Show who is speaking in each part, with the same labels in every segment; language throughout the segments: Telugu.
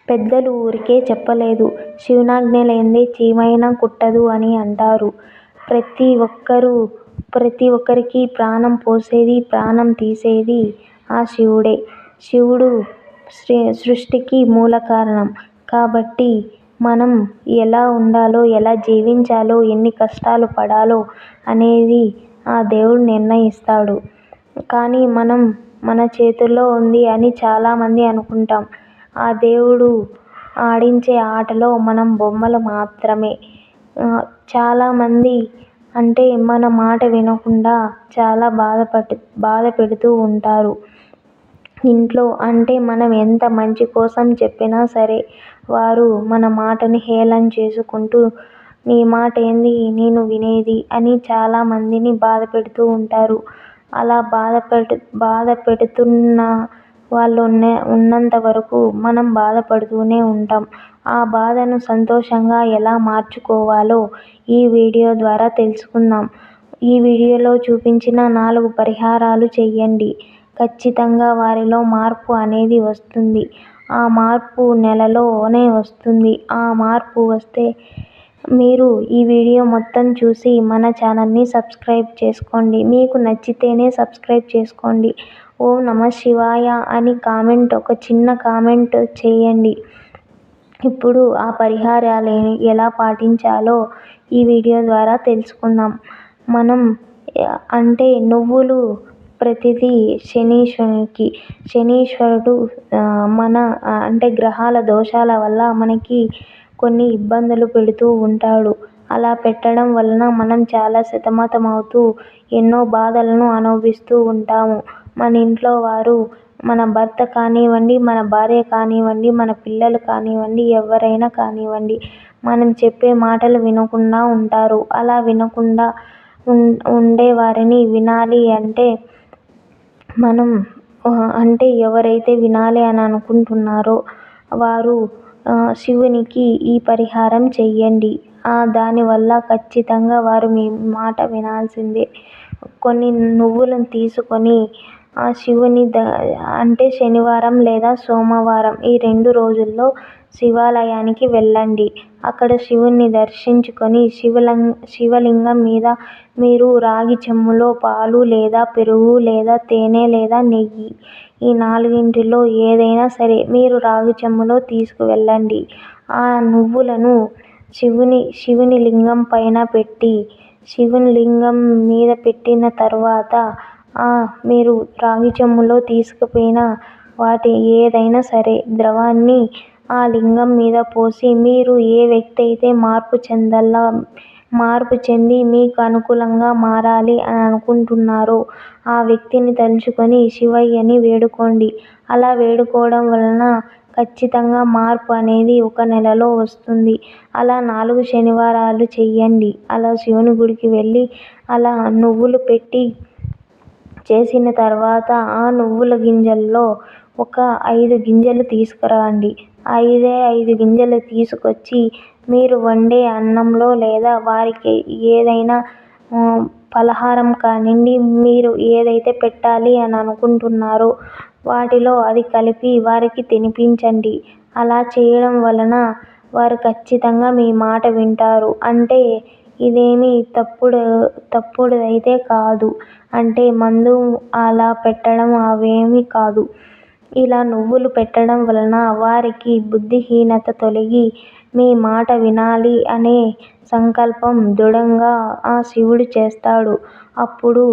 Speaker 1: పెద్దలు ఊరికే చెప్పలేదు. శివునాజ్ఞ లేందే చీమైనా కుట్టదు అని అంటారు. ప్రతి ఒక్కరికి ప్రాణం పోసేది, ప్రాణం తీసేది ఆ శివుడే. శివుడు సృష్టికి మూల కారణం. కాబట్టి మనం ఎలా ఉండాలో, ఎలా జీవించాలో, ఎన్ని కష్టాలు పడాలో అనేది ఆ దేవుడు నిర్ణయిస్తాడు. కానీ మన చేతుల్లో ఉంది అని చాలామంది అనుకుంటాం. ఆ దేవుడు ఆడించే ఆటలో మనం బొమ్మలు మాత్రమే. చాలామంది అంటే మన మాట వినకుండా చాలా బాధ పెడుతూ ఉంటారు ఇంట్లో. అంటే మనం ఎంత మంచి కోసం చెప్పినా సరే వారు మన మాటని హేళన చేసుకుంటూ నీ మాట ఏంది నేను వినేది అని చాలామందిని బాధ పెడుతూ ఉంటారు. అలా బాధ పెడుతున్న వాళ్ళు ఉన్నంత వరకు మనం బాధపడుతూనే ఉంటాం. ఆ బాధను సంతోషంగా ఎలా మార్చుకోవాలో ఈ వీడియో ద్వారా తెలుసుకుందాం. ఈ వీడియోలో చూపించిన 4 పరిహారాలు చేయండి. ఖచ్చితంగా వారిలో మార్పు అనేది వస్తుంది. ఆ మార్పు నెలలోనే వస్తుంది. ఆ మార్పు వస్తే మీరు ఈ వీడియో మొత్తం చూసి మన ఛానల్ని సబ్స్క్రైబ్ చేసుకోండి. మీకు నచ్చితేనే సబ్స్క్రైబ్ చేసుకోండి. ఓం నమః శివాయ అని ఒక చిన్న కామెంట్ చేయండి. ఇప్పుడు ఆ పరిహారాలను ఎలా పాటించాలో ఈ వీడియో ద్వారా తెలుసుకుందాం. మనం అంటే నువ్వులు ప్రతిదీ శనీశ్వరుడు మన అంటే గ్రహాల దోషాల వల్ల మనకి కొన్ని ఇబ్బందులు పెడుతూ ఉంటాడు. అలా పెట్టడం వలన మనం చాలా సతమతమవుతూ ఎన్నో బాధలను అనుభవిస్తూ ఉంటాము. మన ఇంట్లో వారు, మన భర్త కానివ్వండి, మన భార్య కానివ్వండి, మన పిల్లలు కానివ్వండి, ఎవరైనా కానివ్వండి, మనం చెప్పే మాటలు వినకుండా ఉంటారు. అలా వినకుండా ఉండే వారిని వినాలి అంటే మనం అంటే ఎవరైతే వినాలి అని అనుకుంటున్నారో వారు శివునికి ఈ పరిహారం చెయ్యండి. దానివల్ల ఖచ్చితంగా వారు మీ మాట వినాల్సిందే. కొన్ని నువ్వులను తీసుకొని ఆ శివుని అంటే శనివారం లేదా సోమవారం ఈ 2 రోజుల్లో శివాలయానికి వెళ్ళండి. అక్కడ శివుణ్ణి దర్శించుకొని శివలింగం మీద మీరు రాగి చెంబులో పాలు లేదా పెరుగు లేదా తేనె లేదా నెయ్యి ఈ 4టిలో ఏదైనా సరే మీరు రాగి చెంబులో తీసుకువెళ్ళండి. ఆ నువ్వులను శివుని లింగం పైన పెట్టి శివుని లింగం మీద పెట్టిన తర్వాత మీరు రాగి చెంబులో తీసుకుపోయిన వాటి ఏదైనా సరే ద్రవాన్ని ఆ లింగం మీద పోసి మీరు ఏ వ్యక్తి అయితే మార్పు చెంది మీకు అనుకూలంగా మారాలి అని అనుకుంటున్నారో ఆ వ్యక్తిని తలుచుకొని శివయ్యని వేడుకోండి. అలా వేడుకోవడం వలన ఖచ్చితంగా మార్పు అనేది 1 నెలలో వస్తుంది. అలా 4 శనివారాలు చెయ్యండి. అలా శివుని గుడికి వెళ్ళి అలా నువ్వులు పెట్టి చేసిన తర్వాత ఆ నువ్వుల గింజల్లో ఒక 5 గింజలు తీసుకురండి. 5 గింజలు తీసుకొచ్చి మీరు వండే అన్నంలో లేదా వారికి ఏదైనా పలహారం కానివ్వండి, మీరు ఏదైతే పెట్టాలి అని అనుకుంటున్నారో వాటిలో అది కలిపి వారికి తినిపించండి. అలా చేయడం వలన వారు ఖచ్చితంగా మీ మాట వింటారు. అంటే ఇదేమీ తప్పుడైతే కాదు. అంటే మందు అలా పెట్టడం అవేమీ కాదు. ఇలా నువ్వులు పెట్టడం వలన వారికి బుద్ధిహీనత తొలగి మీ మాట వినాలి అనే సంకల్పం దృఢంగా ఆ శివుడు చేస్తాడు. అప్పుడు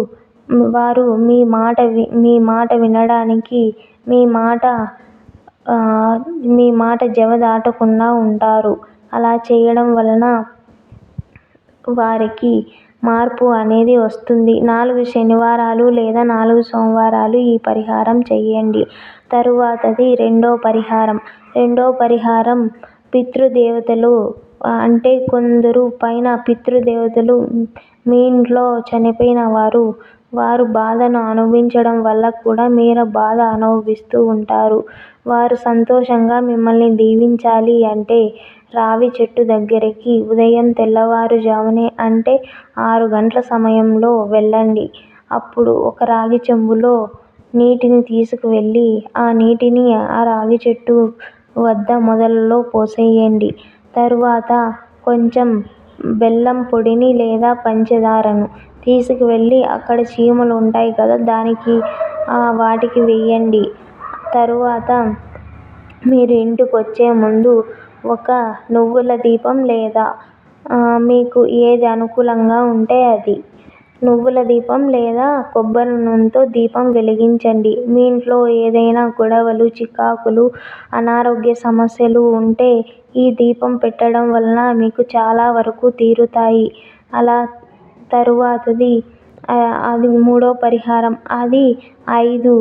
Speaker 1: వారు మీ మాట వినడానికి మీ మాట జవదాటకుండా ఉంటారు. అలా చేయడం వలన వారికి మార్పు అనేది వస్తుంది. 4 శనివారాలు లేదా 4 సోమవారాలు ఈ పరిహారం చెయ్యండి. తరువాతది రెండో పరిహారం పితృదేవతలు అంటే కొందరు పైన పితృదేవతలు మీ ఇంట్లో చనిపోయిన వారు బాధను అనుభవించడం వల్ల కూడా మీరు బాధ అనుభవిస్తూ ఉంటారు. వారు సంతోషంగా మిమ్మల్ని దీవించాలి అంటే రావి చెట్టు దగ్గరికి ఉదయం తెల్లవారుజామునే అంటే 6 గంటల సమయంలో వెళ్ళండి. అప్పుడు ఒక రాగి చెంబులో నీటిని తీసుకువెళ్ళి ఆ నీటిని ఆ రాగి చెట్టు వద్ద మొదలలో పోసేయండి. తరువాత కొంచెం బెల్లం పొడిని లేదా పంచదారను తీసుకువెళ్ళి అక్కడ చీమలు ఉంటాయి కదా వాటికి వేయండి. తరువాత మీరు ఇంటికొచ్చే ముందు ఒక నువ్వుల దీపం లేదా మీకు ఏది అనుకూలంగా ఉంటే అది నువ్వుల దీపం లేదా కొబ్బరి నూనెతో దీపం వెలిగించండి. మీ ఇంట్లో ఏదైనా గొడవలు, చికాకులు, అనారోగ్య సమస్యలు ఉంటే ఈ దీపం పెట్టడం వలన మీకు చాలా వరకు తీరుతాయి. అలా తరువాతది అది 3వ పరిహారం. అది 5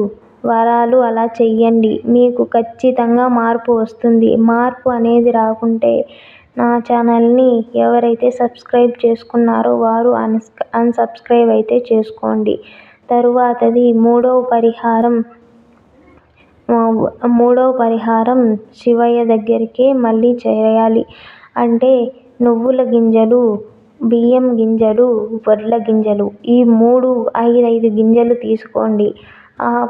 Speaker 1: వారాలు అలా చెయ్యండి. మీకు ఖచ్చితంగా మార్పు వస్తుంది. మార్పు అనేది రాకుంటే నా ఛానల్ని ఎవరైతే సబ్స్క్రైబ్ చేసుకున్నారో వారు అన్సబ్స్క్రైబ్ అయితే చేసుకోండి. తరువాతది మూడవ పరిహారం శివయ్య దగ్గరికే మళ్ళీ చేయాలి. అంటే నువ్వుల గింజలు, బియ్యం గింజలు, వడ్ల గింజలు ఈ 5 గింజలు తీసుకోండి.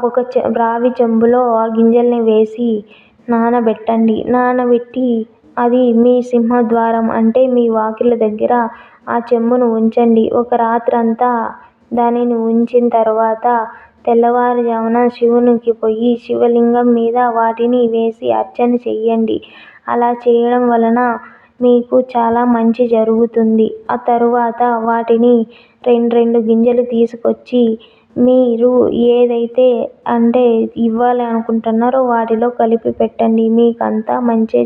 Speaker 1: ఒక రావి చెంబులో ఆ గింజల్ని వేసి నానబెట్టండి. నానబెట్టి అది మీ సింహద్వారం అంటే మీ వాకిలి దగ్గర ఆ చెంబును ఉంచండి. ఒక రాత్రంతా దానిని ఉంచిన తర్వాత తెల్లవారుజామున శివునికి పోయి శివలింగం మీద వాటిని వేసి అర్చన చెయ్యండి. అలా చేయడం వలన మీకు చాలా మంచి జరుగుతుంది. ఆ తరువాత వాటిని 2 గింజలు తీసుకొచ్చి మీరు ఏదైతే ఇవ్వాలి అనుకుంటున్నారో వాటిలో కలిపి పెట్టండి. మీకంతా మంచే